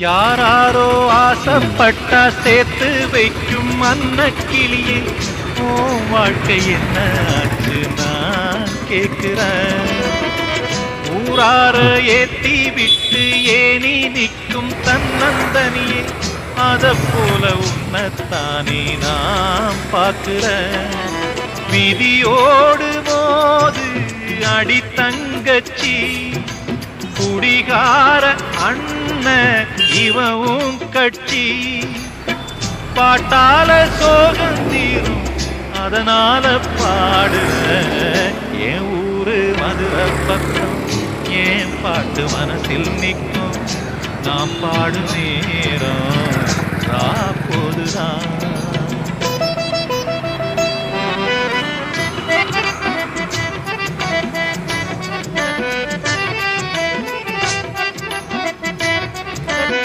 யாராரோ ஆசைப்பட்டா சேர்த்து வைக்கும் அன்னக்கிளியே, ஓ வாழ்க்கை என்ன ஆச்சு நான் கேட்கிறேன். ஊரார ஏத்தி விட்டு ஏனி நிற்கும் தன்னந்தனியே, அத போல உன்னைத்தானே நான் பார்க்கிறேன். விதியோடு மோது அடி தங்கச்சி, குடிகார அண்ணன் இவவும் கட்சி. பாட்டால சோகம் தீரும் அதனால பாடுற, என் ஊரு மதுரை பக்கம் என் பாட்டு மனசில் நிற்கும். நாம் பாடும் நேரம் போதுதான்.